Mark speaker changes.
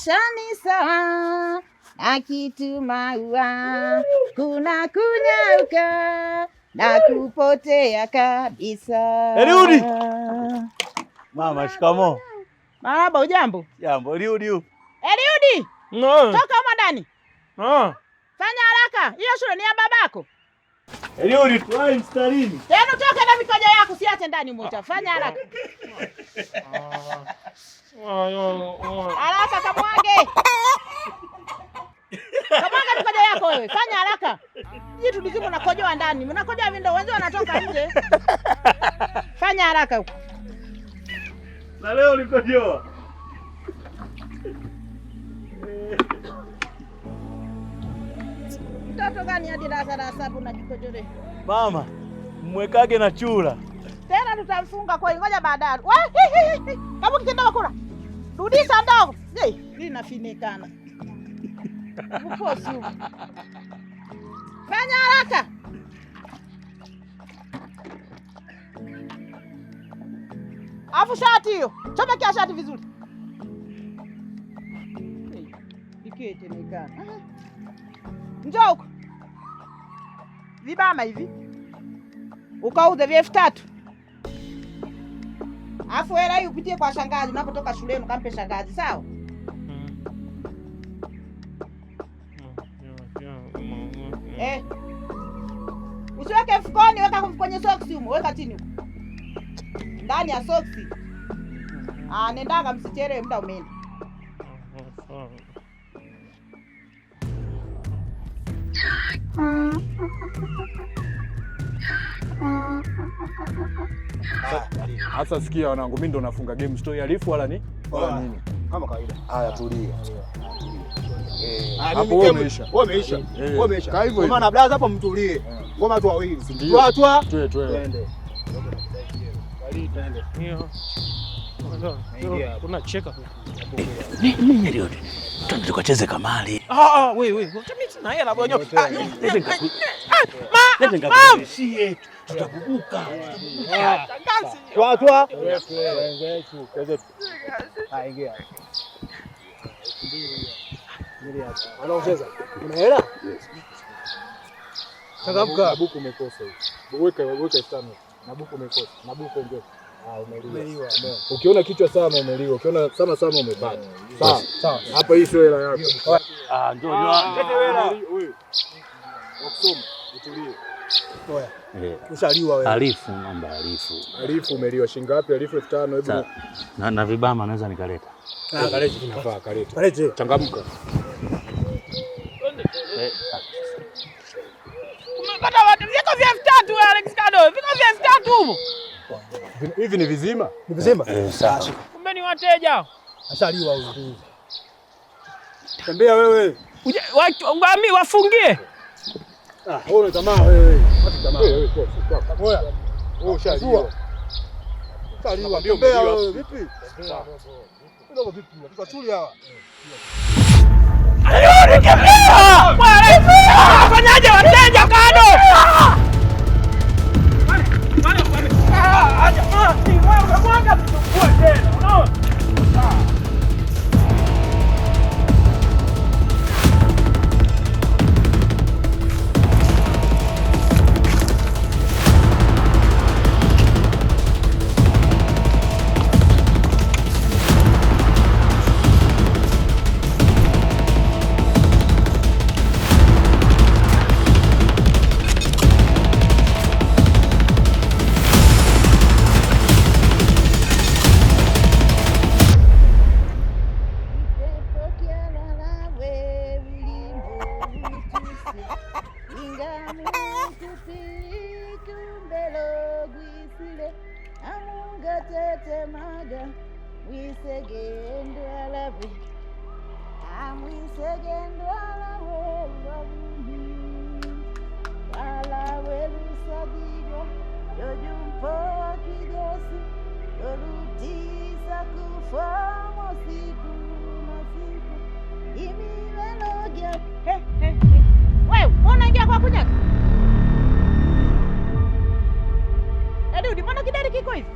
Speaker 1: maisha ni sawa na kitu maua, kuna kunyauka na kupotea kabisa.
Speaker 2: Eliudi! Mama, shikamoo.
Speaker 1: Marahaba, ujambo?
Speaker 2: Jambo, Eliudi.
Speaker 1: Eliudi!
Speaker 2: No.
Speaker 1: Toka huko ndani.
Speaker 2: No.
Speaker 1: Fanya haraka. Hiyo shule ni ya babako.
Speaker 2: Eliudi, tuai mstarini.
Speaker 1: Tena toka na mikojo yako, siache ndani moja. Fanya haraka. Haraka kamwage. Kamwage mikojo yako wewe. Fanya haraka. Jitu lizimu unakojoa ndani. Unakojoa vindo wenzao wanatoka nje. Fanya haraka huko.
Speaker 2: Na leo ulikojoa.
Speaker 1: Mtoto gani hadi darasa la 7 unajikojole?
Speaker 2: Mama, mwekage na chura.
Speaker 1: Tena tutamfunga kweli, ngoja baadaye. Kama kitendo kula. Rudisha ndogo. Je, hili nafinikana. Uposi huko. Fanya haraka. Afu shati hiyo. Chomekea shati vizuri. Dikete nikana. Njoo huko. Vibama hivi. Ukauze vya 3000. Afu hela hii upitie kwa shangazi unapotoka shuleni ukampe shangazi, sawa? Usiweke mfukoni, weka kwenye soksi humo, weka chini huko. Ndani ya soksi. Nendaga msichere muda umeenda.
Speaker 3: Sasa sikia wanangu, mimi ndo nafunga game, story alifu wala nini?
Speaker 4: Kama kawaida.
Speaker 3: Haya tulia.
Speaker 4: Hapo wewe umeisha. Wewe umeisha. Kwa maana blaza hapo mtulie. Ngoma tu wawili. Twa. Twende.
Speaker 2: Unacheka.
Speaker 5: Nini leo? Tukacheze kamari.
Speaker 2: Wewe. Mimi sina hela bwana.
Speaker 5: Tutakubuka.
Speaker 4: Twa. Ingia. Anaongeza. Una hela? Changamka.
Speaker 3: Buku umekosa hiyo. Weka 5. Na buku umekosa. Na buku ongeza. Umeliwa. Ukiona kichwa sana umeliwa. Ukiona sana umepata. Sawa. Hapa hii sio hela yako.
Speaker 5: Njoo.
Speaker 4: Lete hela.
Speaker 3: Wewe. Wakusoma, utulie.
Speaker 4: Oya. Ushaliwa wewe.
Speaker 5: Alifu, naomba alifu.
Speaker 3: Alifu umeliwa shilingi ngapi? Alifu 5000, hebu.
Speaker 5: Na vibama naweza nikaleta.
Speaker 4: Kalete
Speaker 3: Nafaa kaleta.
Speaker 4: Kalete.
Speaker 3: Changamka.
Speaker 1: Umekata watu viko vya 3000 wewe Alex Kado. Viko vya 3000 huko.
Speaker 3: Hivi ni vizima?
Speaker 4: Ni vizima?
Speaker 5: Sawa.
Speaker 1: Kumbe ni wateja.
Speaker 4: Ashaliwa huyu. Tembea wewe.
Speaker 1: Ngami wafungie.
Speaker 4: Wewe tamaa wewe.
Speaker 3: Hata tamaa. Wewe kwa.
Speaker 4: Oya.
Speaker 3: Wewe ushaliwa.
Speaker 4: Taliwa. Tembea wewe. Vipi? Ndio vipi? Tukachuli hawa.
Speaker 1: Fanyaje wateja Kado? Wewe, unaingia kwa kunyaka? Eliudi, mbona kidari kiko hivi?